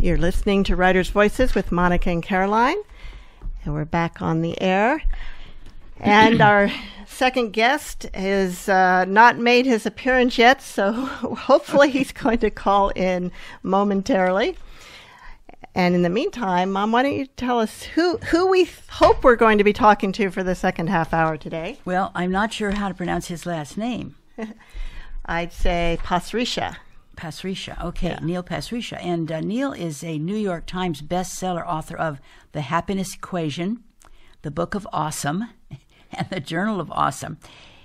You're listening to Writers' Voices with Monica and Caroline, and we're back on the air. And our second guest has not made his appearance yet, so hopefully he's going to call in momentarily. And in the meantime, Mom, why don't you tell us who we hope we're going to be talking to for the second half hour today? Well, I'm not sure how to pronounce his last name. I'd say Pasricha. Pasricha, okay, Yeah. Neil Pasricha. And Neil is a New York Times bestseller author of The Happiness Equation, The Book of Awesome, and The Journal of Awesome.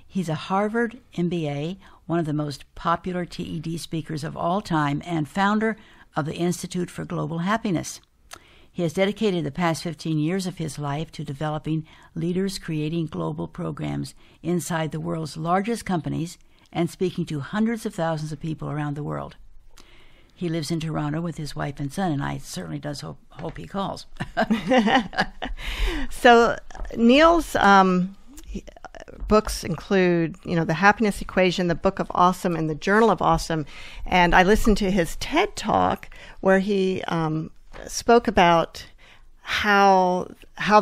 He's a Harvard MBA, one of the most popular TED speakers of all time, and founder of the Institute for Global Happiness. He has dedicated the past 15 years of his life to developing leaders creating global programs inside the world's largest companies and speaking to hundreds of thousands of people around the world. He lives in Toronto with his wife and son, and I certainly does hope he calls. So Neil's books include, The Happiness Equation, The Book of Awesome, and The Journal of Awesome. And I listened to his TED Talk where he spoke about how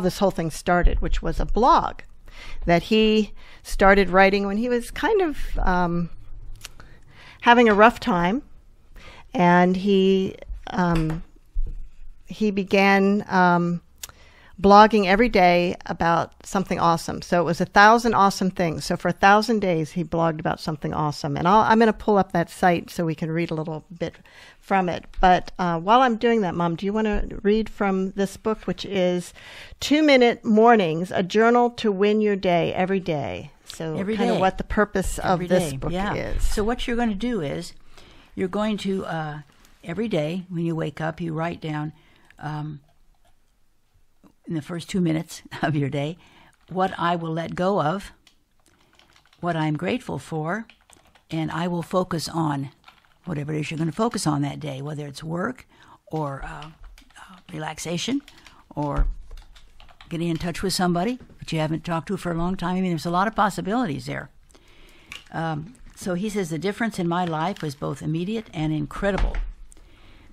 this whole thing started, which was a blog that he started writing when he was kind of having a rough time, and he began blogging every day about something awesome. So it was 1,000 awesome things. So for 1,000 days, he blogged about something awesome. And I'm going to pull up that site so we can read a little bit from it. But while I'm doing that, Mom, do you want to read from this book, which is 2-Minute Mornings, a journal to win your day every day? So Every kind day. of what the purpose of this book is. So what you're going to do is you're going to, every day when you wake up, you write down in the first 2 minutes of your day what I will let go of, what I'm grateful for, and I will focus on whatever it is you're going to focus on that day, whether it's work or relaxation or getting in touch with somebody that you haven't talked to for a long time. I mean, there's a lot of possibilities there. So he says, the difference in my life was both immediate and incredible.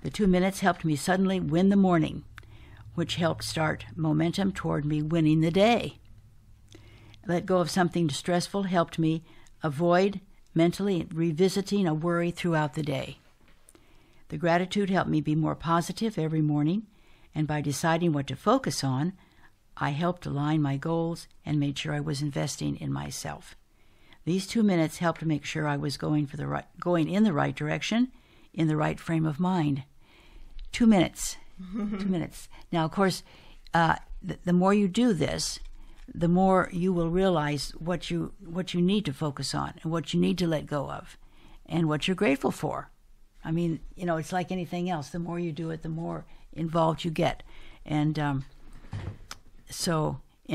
The 2 minutes helped me suddenly win the morning, which helped start momentum toward me winning the day. Let go of something stressful helped me avoid mentally revisiting a worry throughout the day. The gratitude helped me be more positive every morning, and by deciding what to focus on, I helped align my goals and made sure I was investing in myself. These 2 minutes helped to make sure I was going in the right direction, in the right frame of mind. 2 minutes. 2 minutes. Now, of course, the more you do this, the more you will realize what you need to focus on and what you need to let go of and what you're grateful for. I mean, it's like anything else. The more you do it, the more involved you get. And and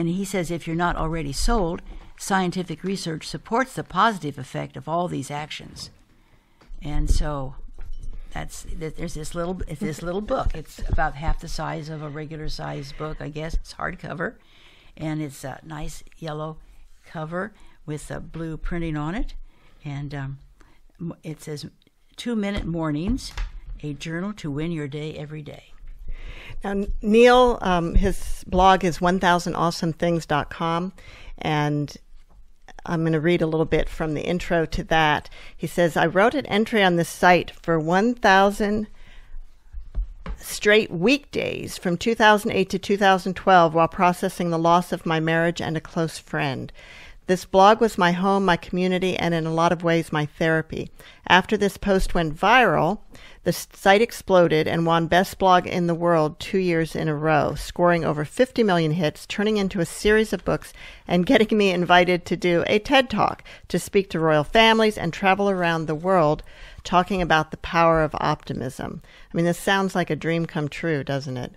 he says if you're not already sold, scientific research supports the positive effect of all these actions. And so there's this little book. It's about half the size of a regular size book, I guess. It's hardcover, and it's a nice yellow cover with a blue printing on it, and it says 2-Minute Mornings, a journal to win your day every day. Now, Neil, his blog is 1000awesomethings.com, and I'm going to read a little bit from the intro to that. He says, I wrote an entry on this site for 1,000 straight weekdays from 2008 to 2012 while processing the loss of my marriage and a close friend. This blog was my home, my community, and in a lot of ways my therapy. After this post went viral, the site exploded and won Best Blog in the World 2 years in a row, scoring over 50 million hits, turning into a series of books, and getting me invited to do a TED Talk to speak to royal families and travel around the world talking about the power of optimism. I mean, this sounds like a dream come true, doesn't it?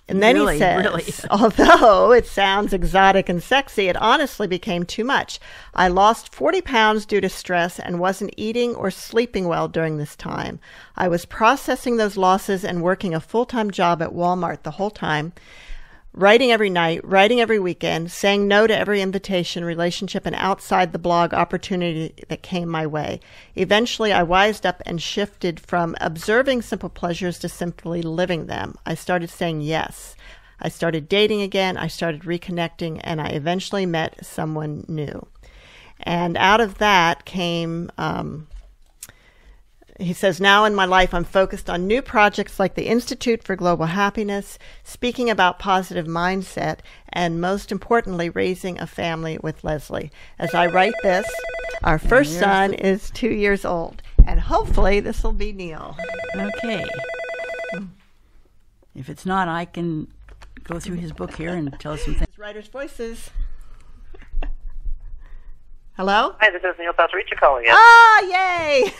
And then he says, although it sounds exotic and sexy, it honestly became too much. I lost 40 pounds due to stress and wasn't eating or sleeping well during this time. I was processing those losses and working a full-time job at Walmart the whole time. writing every night, writing every weekend, saying no to every invitation, relationship, and outside the blog opportunity that came my way. Eventually, I wised up and shifted from observing simple pleasures to simply living them. I started saying yes. I started dating again. I started reconnecting, and I eventually met someone new. And out of that came... he says, now in my life, I'm focused on new projects like the Institute for Global Happiness, speaking about positive mindset, and most importantly, raising a family with Leslie. As I write this, our first son is 2 years old, and hopefully this will be Neil. Okay. If it's not, I can go through his book here and tell us some things. Writers' voices. Hello? Hi, this is Neil Pasricha calling in. Ah, yay!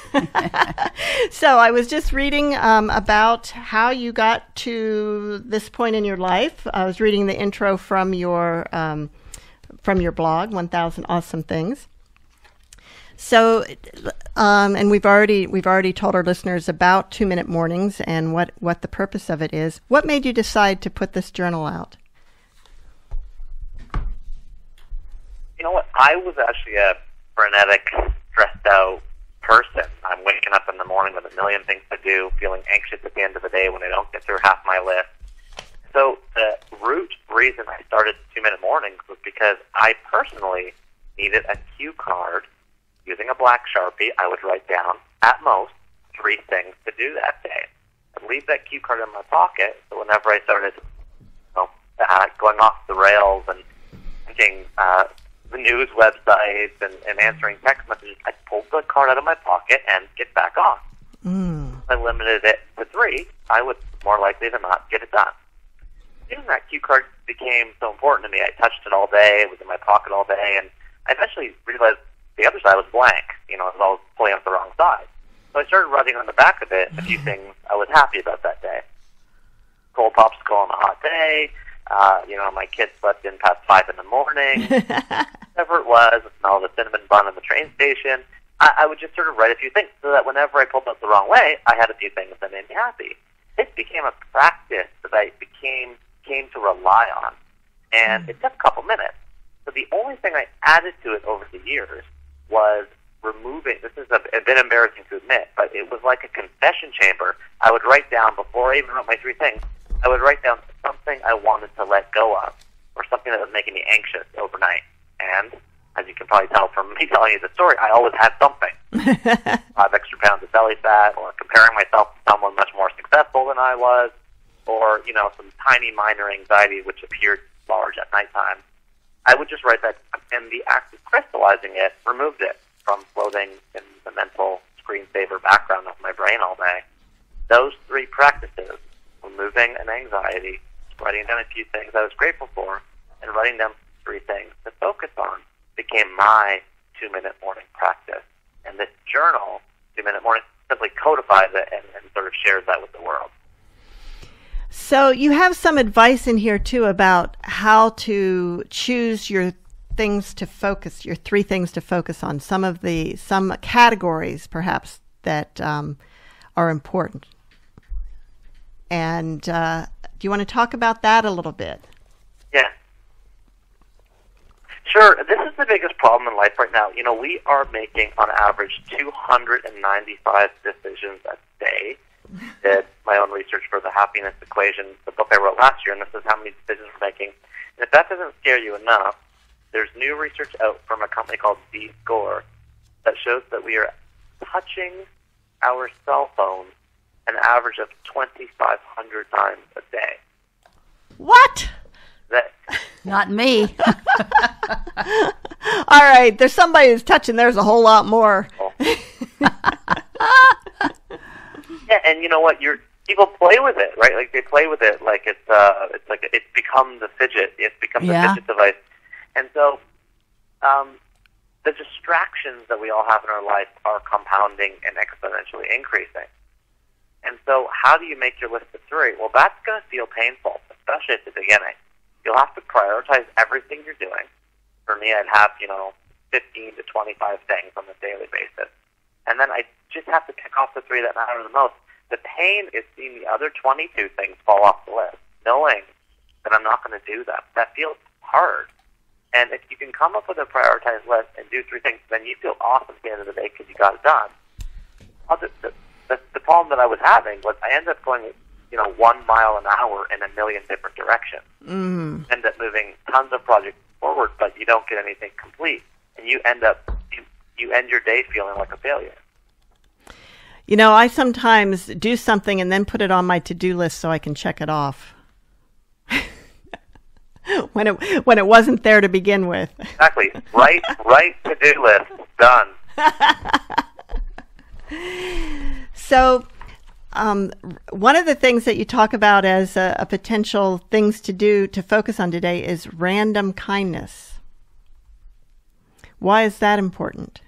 So I was just reading about how you got to this point in your life. I was reading the intro from your blog, 1,000 Awesome Things. So, and we've already told our listeners about 2-Minute Mornings and what the purpose of it is. What made you decide to put this journal out? You know what? I was actually a frenetic, stressed out person. I'm waking up in the morning with a million things to do, feeling anxious at the end of the day when I don't get through half my list. So the root reason I started 2-Minute Mornings was because I personally needed a cue card. Using a black Sharpie, I would write down, at most, 3 things to do that day. I'd leave that cue card in my pocket, so whenever I started going off the rails and thinking the news websites and answering text messages, I'd pull the card out of my pocket and get back on. If I limited it to 3, I would more likely than not get it done. Using that cue card became so important to me. I touched it all day, it was in my pocket all day, and I eventually realized the other side was blank. I was always pulling up the wrong side. So I started writing on the back of it a few things I was happy about that day. Cold popsicle on a hot day, my kids slept in past 5 in the morning, whatever it was, the smell of the cinnamon bun in the train station. I would just sort of write a few things so that whenever I pulled up the wrong way, I had a few things that made me happy. It became a practice that I came to rely on, and it took a couple minutes. So the only thing I added to it over the years was removing, this is a bit embarrassing to admit, but it was like a confession chamber. I would write down, before I even wrote my 3 things, I would write down something I wanted to let go of, or something that was making me anxious overnight. And, as you can probably tell from me telling you the story, I always had something. 5 extra pounds of belly fat, or comparing myself to someone much more successful than I was, or, some tiny minor anxiety which appeared large at nighttime. I would just write that, and the act of crystallizing it removed it from floating in the mental screensaver background of my brain all day. Those 3 practices, removing an anxiety, writing down a few things I was grateful for, and writing down 3 things to focus on, became my 2-Minute Morning practice. And this journal, 2-Minute Morning, simply codifies it and sort of shares that with the world. So you have some advice in here, too, about how to choose your things to focus, your 3 things to focus on, some categories, perhaps, that are important. And do you want to talk about that a little bit? Yeah. Sure. This is the biggest problem in life right now. We are making, on average, 295 decisions a day. Did my own research for the Happiness Equation, the book I wrote last year, and this is how many decisions we're making. And if that doesn't scare you enough, there's new research out from a company called D-Score that shows that we are touching our cell phones an average of 2,500 times a day. What? Not me. All right, there's somebody who's touching theirs a whole lot more. Yeah, and you know what? People play with it, right? Like they play with it like it's become the fidget. It's become the fidget device. And so the distractions that we all have in our life are compounding and exponentially increasing. And so how do you make your list of 3? Well, that's going to feel painful, especially at the beginning. You'll have to prioritize everything you're doing. For me, I'd have, 15 to 25 things on a daily basis. And then I just have to pick off the 3 that matter the most. The pain is seeing the other 22 things fall off the list, knowing then I'm not going to do that. That feels hard. And if you can come up with a prioritized list and do 3 things, then you feel awesome at the end of the day because you got it done. The problem that I was having was I ended up going, 1 mile an hour in a million different directions. End up moving tons of projects forward, but you don't get anything complete, and you end your day feeling like a failure. I sometimes do something and then put it on my to-do list so I can check it off. when it wasn't there to begin with. Exactly. Right to-do list. Done. So, one of the things that you talk about as a potential things to do to focus on today is random kindness. Why is that important?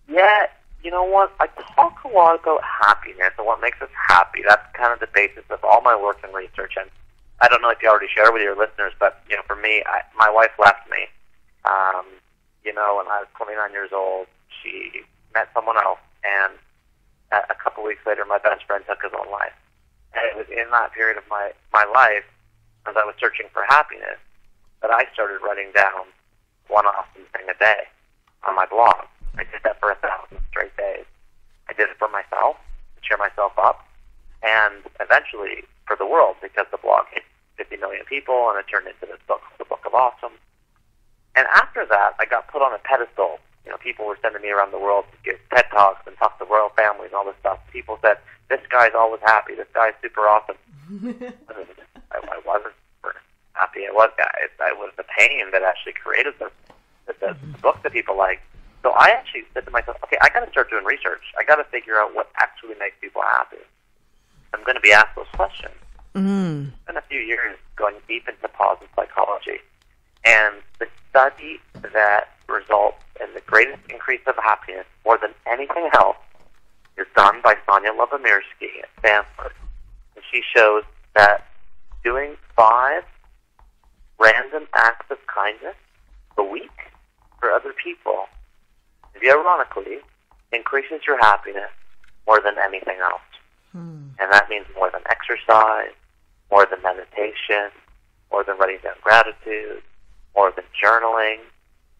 Yeah, you know what? I talk a lot about happiness and what makes us happy. That's kind of the basis of all my work and research. And I don't know if you already shared with your listeners, but for me, my wife left me. When I was 29 years old, she met someone else, and a couple weeks later, my best friend took his own life. And it was in that period of my life, as I was searching for happiness, that I started writing down one awesome thing a day on my blog. I did that for 1,000 straight days. I did it for myself, to cheer myself up, and eventually for the world, because the blog hit 50 million people, and it turned into this book, The Book of Awesome. And after that, I got put on a pedestal. People were sending me around the world to give TED Talks and talk to royal families and all this stuff. People said, this guy's always happy, this guy's super awesome. I wasn't super happy. It was the pain that actually created the book that people like. So I actually said to myself, okay, I got to start doing research. I got to figure out what actually makes people happy. I'm going to be asked those questions. It's been a few years going deep into positive psychology. And the study that results in the greatest increase of happiness more than anything else is done by Sonia Lovamirsky at Stanford. And she shows that doing 5 random acts of kindness a week for other people, ironically, increases your happiness more than anything else. And that means more than exercise, more than meditation, more than writing down gratitude, more than journaling.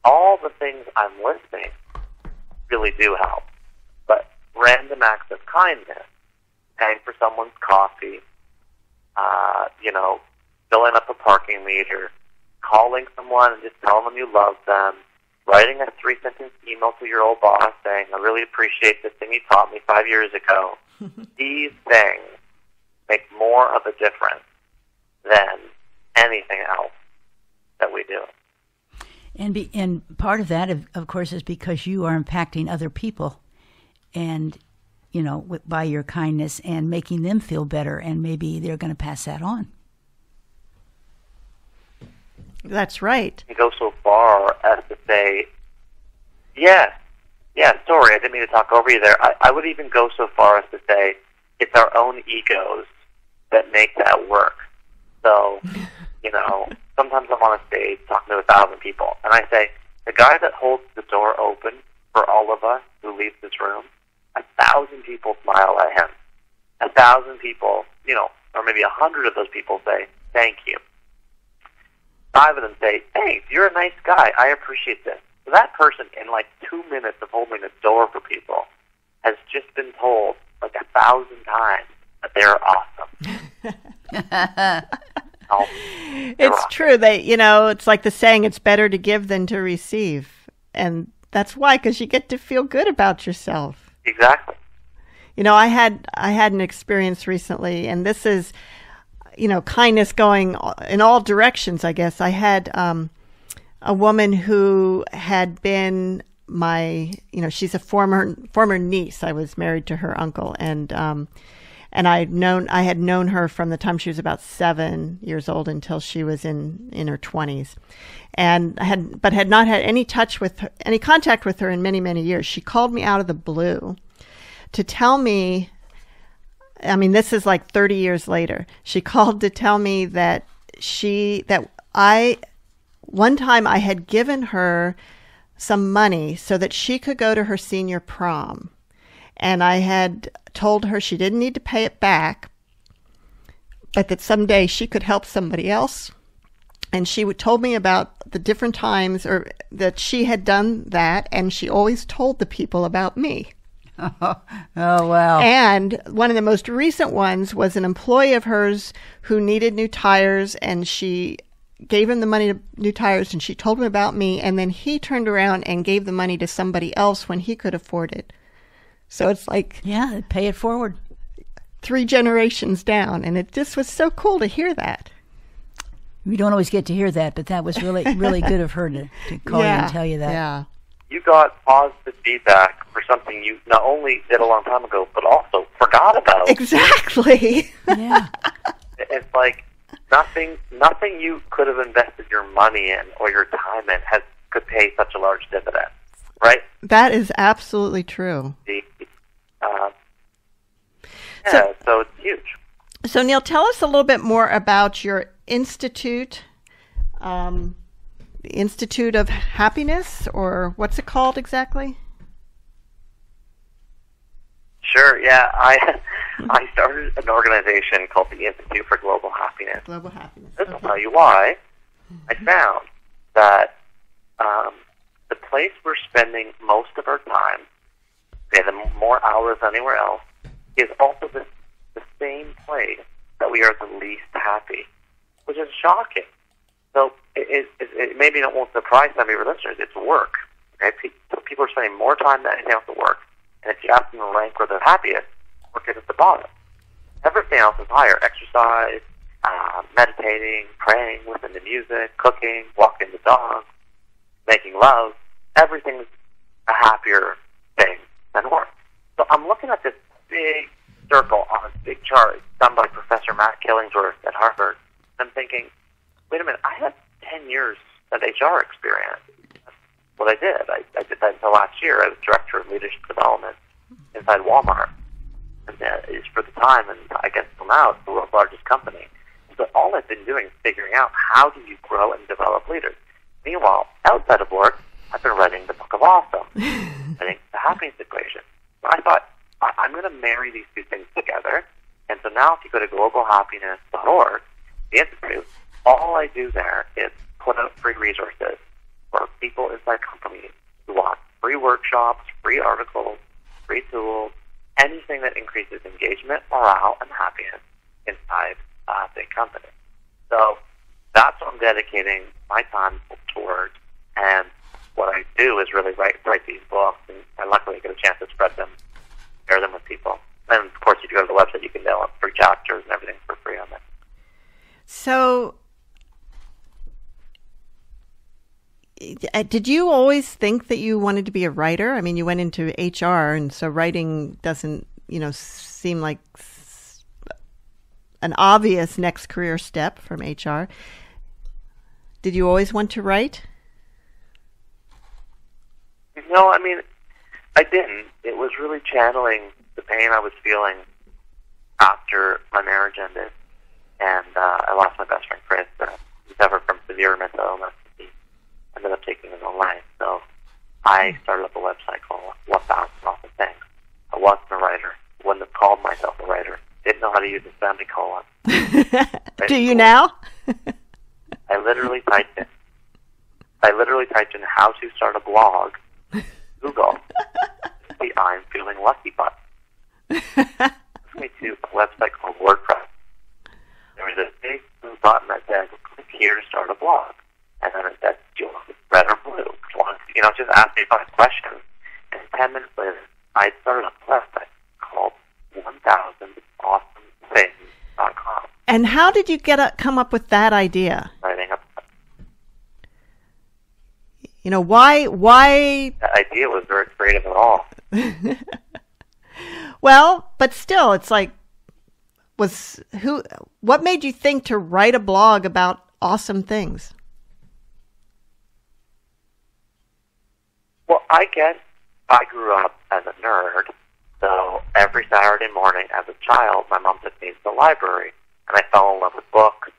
All the things I'm listing really do help. But random acts of kindness, paying for someone's coffee, filling up a parking meter, calling someone and just telling them you love them, writing a 3-sentence email to your old boss saying, I really appreciate this thing you taught me 5 years ago. These things make more of a difference than anything else that we do. And part of that, of course, is because you are impacting other people and, by your kindness and making them feel better, and maybe they're going to pass that on. That's right. You go so far as to say, sorry, I didn't mean to talk over you there. I would even go so far as to say it's our own egos that make that work. So, sometimes I'm on a stage talking to 1,000 people, and I say, the guy that holds the door open for all of us who leave this room, 1,000 people smile at him. 1,000 people, or maybe 100 of those people say, thank you. 5 of them say, hey, you're a nice guy. I appreciate this. So that person, in 2 minutes of holding a door for people, has just been told 1,000 times that they're awesome. It's awesome. True. It's like the saying, it's better to give than to receive. And that's why, because you get to feel good about yourself. Exactly. I had an experience recently, and this is, kindness going in all directions, I guess. I had a woman who had been she's a former niece. I was married to her uncle, and I had known her from the time she was about 7 years old until she was in her 20s, and had not had any contact with her in many, many years. She called me out of the blue to tell me, this is 30 years later. She called to tell me that one time I had given her some money so that she could go to her senior prom. And I had told her she didn't need to pay it back, but that someday she could help somebody else. And she told me about the different times or that she had done that, and she always told the people about me. Oh, wow. And one of the most recent ones was an employee of hers who needed new tires, and she gave him the money to new tires, and she told him about me, and then he turned around and gave the money to somebody else when he could afford it. So it's like... Yeah, pay it forward. 3 generations down, and it just was so cool to hear that. We don't always get to hear that, but that was really, really good of her to call you and tell you that. Yeah. You got positive feedback for something you not only did a long time ago, but also forgot about. Exactly. Yeah. It's like nothing you could have invested your money in or your time in could pay such a large dividend, right? That is absolutely true. So it's huge. So, Neil, tell us a little bit more about your institute, the Institute of Happiness, or what's it called exactly? Sure, yeah. I started an organization called the Institute for Global Happiness. Global Happiness. This will tell you why. I found that the place we're spending most of our time, the more hours than anywhere else, is also the same place that we are the least happy, which is shocking. So it maybe it won't surprise some of your listeners. It's work. Okay? So people are spending more time than anything else at work. And if you ask them to rank where they're happiest, work is at the bottom. Everything else is higher. Exercise, meditating, praying, listening to music, cooking, walking the dog, making love. Everything's a happier thing than work. So I'm looking at this big circle on a big chart done by Professor Matt Killingsworth at Harvard. I'm thinking, wait a minute, I had 10 years of HR experience. That's what I did. I did that until last year. I was director of leadership development inside Walmart. And it's for the time, and I guess till now, it's the world's largest company. So all I've been doing is figuring out how do you grow and develop leaders. Meanwhile, outside of work, I've been writing the Book of Awesome, writing the happiness equation. So I thought, I'm going to marry these two things together. And so now if you go to globalhappiness.org, the Institute, all I do there is put out free resources for people inside companies who want free workshops, free articles, free tools, anything that increases engagement, morale, and happiness inside a big company. So that's what I'm dedicating my time towards. And what I do is really write these books, and I luckily get a chance to spread them, share them with people. And of course, if you go to the website, you can download free chapters and everything for free on there. So, did you always think that you wanted to be a writer? I mean, you went into HR, and so writing doesn't, seem like an obvious next career step from HR. Did you always want to write? No, I mean, I didn't. It was really channeling the pain I was feeling after my marriage ended, and I lost my best friend Chris. He suffered from severe mental illness. He ended up taking his own life. So I started up a website called 1,000 Awesome Things. I wasn't a writer. Wouldn't have called myself a writer. Didn't know how to use a semicolon. Do you now? I literally typed in how to start a blog. Google. The I'm feeling lucky button. Took me to a website called WordPress. There was a big blue button that said, click here to start a blog. And then it said, do you want it red or blue? Just ask me 5 questions. And 10 minutes later, I started a website called 1000awesomethings.com. And how did you come up with that idea? Writing up. Why? That idea was very creative at all. Well, but still, it's like, what made you think to write a blog about awesome things? Well, I guess I grew up as a nerd, so every Saturday morning as a child, my mom took me to the library, and I fell in love with books,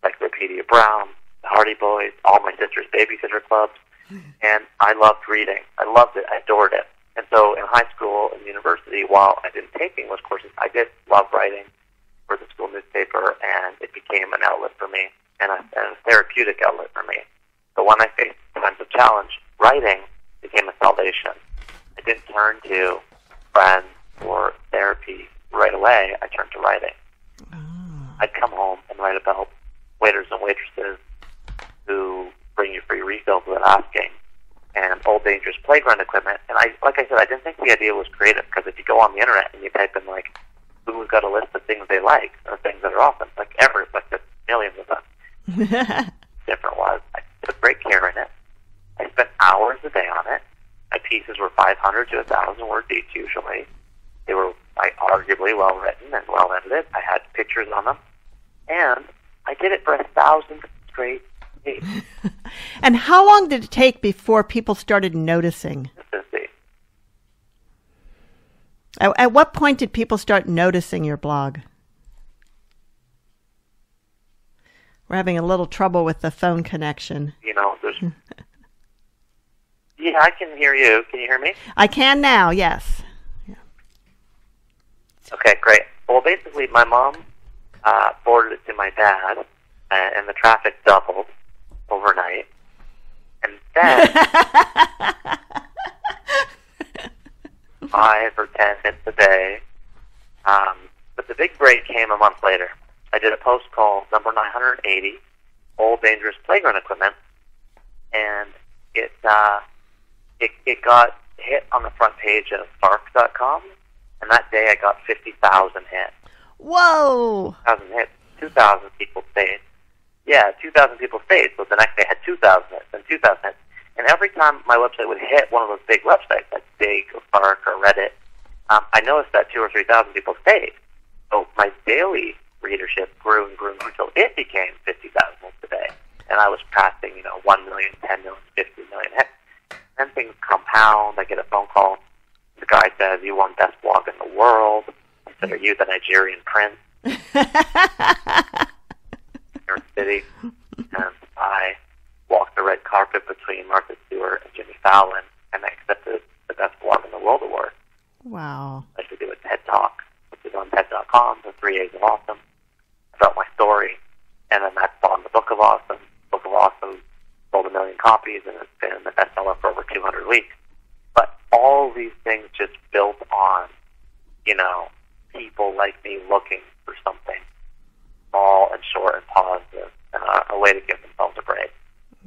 Encyclopedia Brown, the Hardy Boys, all my sister's babysitter clubs, and I loved reading. I loved it. I adored it. And so in high school and university, while I didn't take English courses, I did love writing, for the school newspaper, and it became an outlet for me and a therapeutic outlet for me. So when I faced times of challenge, writing became a salvation. I didn't turn to friends or therapy right away. I turned to writing. I'd come home and write about waiters and waitresses who bring you free refills without asking, and old dangerous playground equipment. And like I said, I didn't think the idea was creative, because if you go on the internet and you type in like, who's got a list of things they like or things that are awesome, like Everett, like there's millions of them. Different was, I took great care in it. I spent hours a day on it. My pieces were 500 to 1,000 word each usually. They were arguably well written and well edited. I had pictures on them, and I did it for 1,000 straight days. And how long did it take before people started noticing? At what point did people start noticing your blog? We're having a little trouble with the phone connection. There's... Yeah, I can hear you. Can you hear me? I can now, yes. Yeah. Okay, great. Well, basically, my mom forwarded it to my dad, and the traffic doubled overnight. And then 5 or 10 hits a day. But the big break came a month later. I did a post called number 980, Old Dangerous Playground Equipment, and it got hit on the front page of Spark.com, and that day I got 50,000 hits. Whoa! 2,000 hits. 2,000 people stayed. Yeah, 2,000 people stayed, so the next day I had 2,000 hits and 2,000 hits. And every time my website would hit one of those big websites, like Dig or Spark or Reddit, I noticed that 2,000 or 3,000 people stayed. So my daily readership grew and grew and grew until it became 50,000 hits a day. And I was passing, 1 million, 10 million, 50 million hits. Then things compound. I get a phone call. The guy says, "You won best blog in the world. Consider you the Nigerian prince." New York City. And I walked the red carpet between Martha Stewart and Jimmy Fallon, and I accepted the best blog in the world award. Wow. I should do a TED Talk, which is on TED.com, the 3 A's of Awesome, about my story. And then that spawned the Book of Awesome. Book of Awesome sold 1 million copies, and it's been a bestseller for over 200 weeks. But all these things just built on, people like me looking for something small and short and positive, and a way to give themselves a break.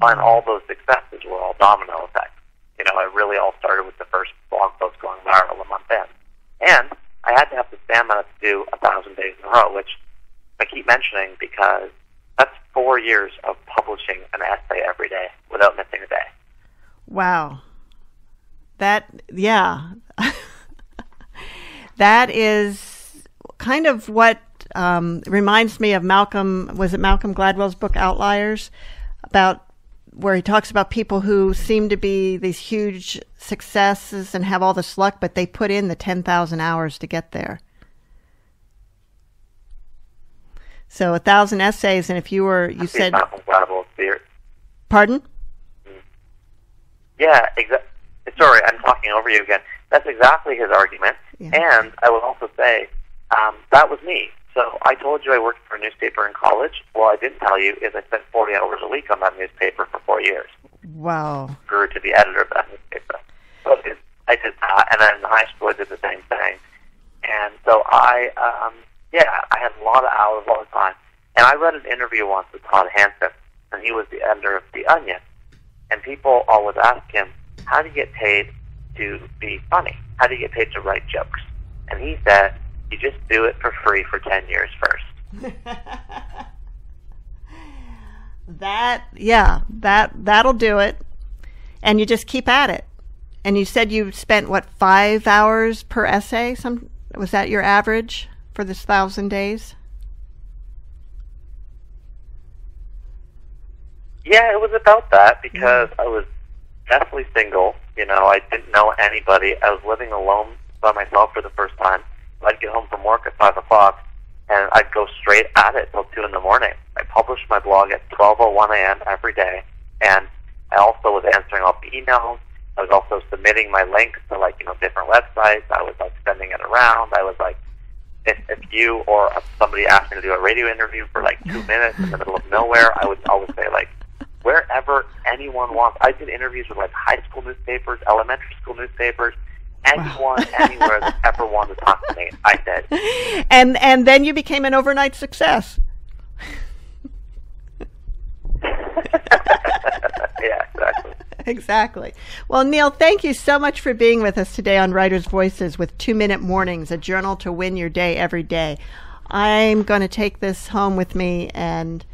And all those successes were all domino effects. It really all started with the first blog post going viral a month in. And I had to have the stamina to do 1,000 days in a row, which I keep mentioning because that's 4 years of publishing an essay every day without missing a day. Wow. That is kind of what reminds me of Malcolm Gladwell's book Outliers, about where he talks about people who seem to be these huge successes and have all this luck, but they put in the 10,000 hours to get there. So 1,000 essays, and if you said... Malcolm Gladwell's theory. Pardon? Yeah, sorry, I'm talking over you again. That's exactly his argument. Yeah. And I will also say, that was me. So I told you I worked for a newspaper in college. What I didn't tell you is I spent 40 hours a week on that newspaper for 4 years. Wow. Grew to be editor of that newspaper. So I did that, and then in high school I did the same thing. And so I had a lot of hours all the time. And I read an interview once with Todd Hansen, and he was the editor of The Onion. And people always ask him, how do you get paid to be funny? How do you get paid to write jokes? And he said, you just do it for free for 10 years first. That'll do it. And you just keep at it. And you said you spent, 5 hours per essay? Was that your average for this 1,000 days? Yeah, it was about that because I was definitely single. I didn't know anybody. I was living alone by myself for the first time. I'd get home from work at 5 o'clock, and I'd go straight at it till 2 in the morning. I published my blog at 12:01 a.m. every day, and I also was answering all the emails. I was also submitting my links to different websites. I was sending it around. I was if you or somebody asked me to do a radio interview for like 2 minutes in the middle of nowhere, I would always say, like, wherever anyone wants. I did interviews with like high school newspapers, elementary school newspapers, anyone, anywhere that ever wanted to talk to me, I did. And then you became an overnight success. Yeah, exactly. Exactly. Well, Neil, thank you so much for being with us today on Writers' Voices with 2 Minute Mornings, a journal to win your day every day. I'm going to take this home with me, and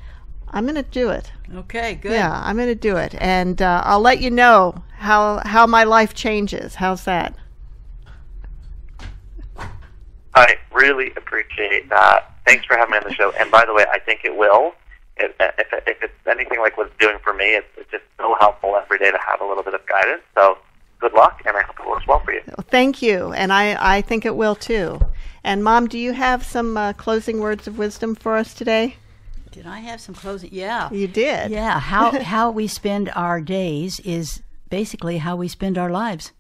I'm going to do it. Okay, good. Yeah, I'm going to do it. And I'll let you know how my life changes. How's that? I really appreciate that. Thanks for having me on the show. And by the way, I think it will. If it's anything like what it's doing for me, it's just so helpful every day to have a little bit of guidance. So good luck, and I hope it works well for you. Thank you, and I think it will too. And Mom, do you have some closing words of wisdom for us today? Did I have some closing? Yeah. You did. Yeah, how we spend our days is basically how we spend our lives.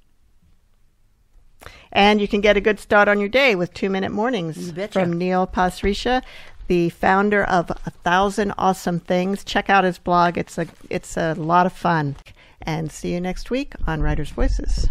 And you can get a good start on your day with 2 Minute Mornings You betcha. from Neil Pasricha, the founder of 1,000 Awesome Things. Check out his blog. It's a lot of fun. And see you next week on Writers' Voices.